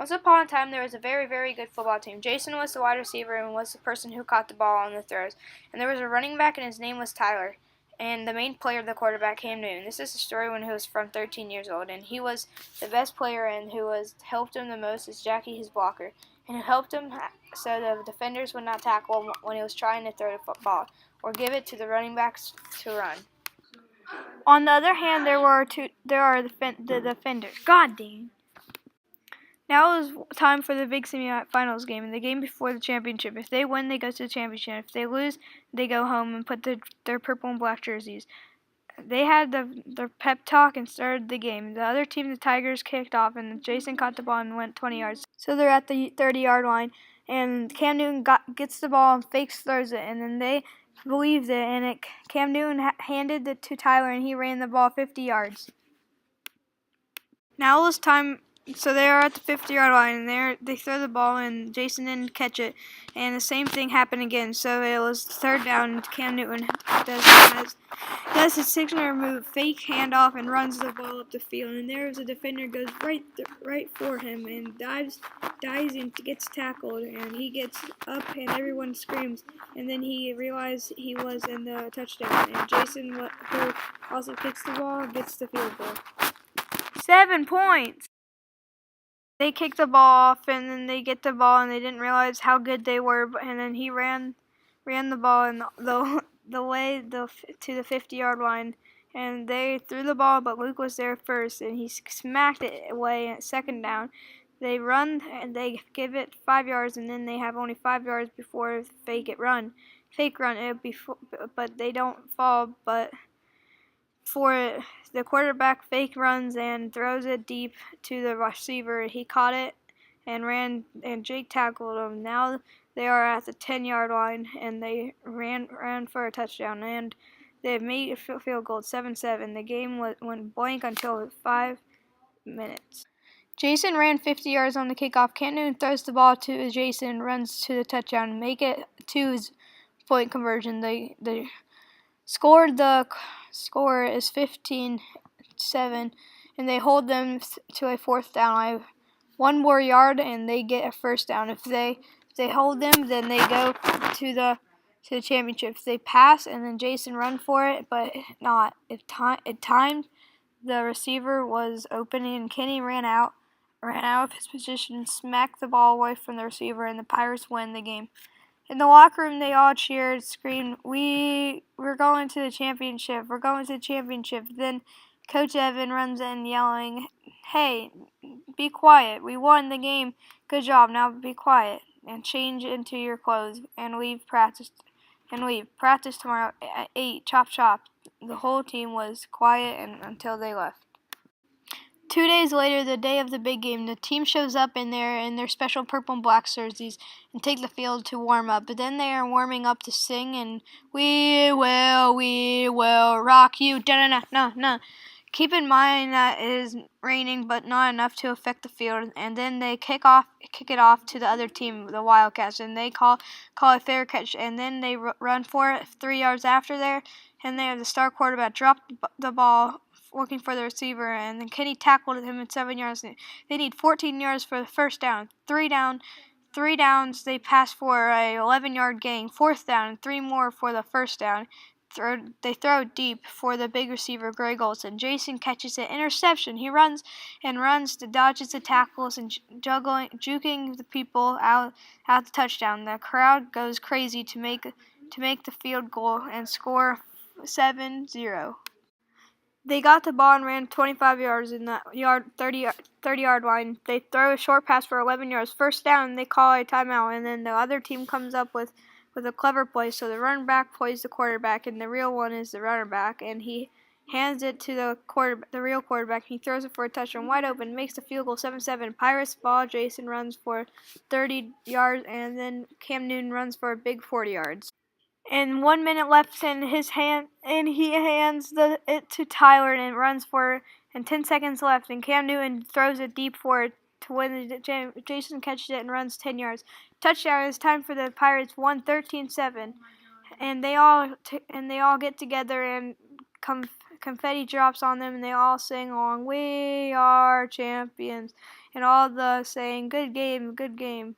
Once upon a time, there was a very, very good football team. Jason was the wide receiver and was the person who caught the ball on the throws. And there was a running back, and his name was Tyler. And the main player, the quarterback, Cam Newton. This is a story when he was from 13 years old, and he was the best player, and who was helped him the most is Jackie, his blocker, and it helped him so the defenders would not tackle him when he was trying to throw the football or give it to the running backs to run. On the other hand, there are the defenders. God dang. Now it is time for the big semifinals game, the game before the championship. If they win, they go to the championship. If they lose, they go home and put their purple and black jerseys. They had their pep talk and started the game. The other team, the Tigers, kicked off, and Jason caught the ball and went 20 yards. So they're at the 30-yard line, and Cam Newton gets the ball and fakes throws it, and then they believed it, and Cam Newton handed it to Tyler, and he ran the ball 50 yards. Now it was time. So they are at the 50-yard line, and they throw the ball, and Jason didn't catch it. And the same thing happened again. So it was third down, and Cam Newton does his signature move, fake handoff, and runs the ball up the field. And there's a defender goes right for him and dives and gets tackled. And he gets up, and everyone screams. And then he realized he was in the touchdown. And Jason, who also kicks the ball, gets the field goal. 7 points. They kick the ball off, and then they get the ball, and they didn't realize how good they were. And then he ran the ball in the way to the 50-yard line, and they threw the ball, but Luke was there first, and he smacked it away at second down. They run, and they give it 5 yards, and then they have only 5 yards before fake run. But they don't fall, but for the quarterback fake runs and throws it deep to the receiver. He caught it and ran, and Jake tackled him. Now they are at the 10-yard line, and they ran for a touchdown, and they made a field goal, 7-7. The game went blank until 5 minutes. Jason ran 50 yards on the kickoff. Cam Newton throws the ball to Jason, runs to the touchdown, and make it 2-point conversion. They scored. The score is 15-7, and they hold them to a fourth down. One more yard, and they get a first down. If they hold them, then they go to the championship. If they pass, and then Jason run for it, but not. It timed. The receiver was open, and Kenny ran out of his position and smacked the ball away from the receiver, and the Pirates win the game. In the locker room, they all cheered, screamed, we're going to the championship. We're going to the championship. Then Coach Evan runs in yelling, hey, be quiet. We won the game. Good job. Now be quiet and change into your clothes and leave practice. Practice tomorrow at 8. Chop, chop. The whole team was quiet until they left. 2 days later, the day of the big game, the team shows up in their special purple and black jerseys and take the field to warm up. But then they are warming up to sing, and we will rock you. Da-da-da-da-da. Keep in mind that it is raining, but not enough to affect the field. And then they kick it off to the other team, the Wildcats, and they call a fair catch. And then they run for it 3 yards after there, and they have the star quarterback drop the ball, looking for the receiver, and then Kenny tackled him at 7 yards. They need 14 yards for the first down. 3 downs, they pass for a 11-yard gain. 4th down, and 3 more for the first down. They throw deep for the big receiver, Greg Olsen. Jason catches an interception. He runs to dodges the tackles and juking the people out the touchdown. The crowd goes crazy to make the field goal and score 7-0. They got the ball and ran 25 yards in the 30-yard line. They throw a short pass for 11 yards. First down, and they call a timeout, and then the other team comes up with a clever play. So the running back plays the quarterback, and the real one is the runner back, and he hands it to the real quarterback. He throws it for a touchdown, wide open, makes the field goal, 7-7. Pirates ball. Jason runs for 30 yards, and then Cam Newton runs for a big 40 yards. And 1 minute left in his hand, and he hands it to Tyler, and it runs and 10 seconds left, and Cam Newton throws it deep for it to win. Jason catches it and runs 10 yards. Touchdown. It's time for the Pirates. 13-7, and they all get together and come confetti drops on them, and they all sing along, "We are champions," and all the saying, "Good game, good game."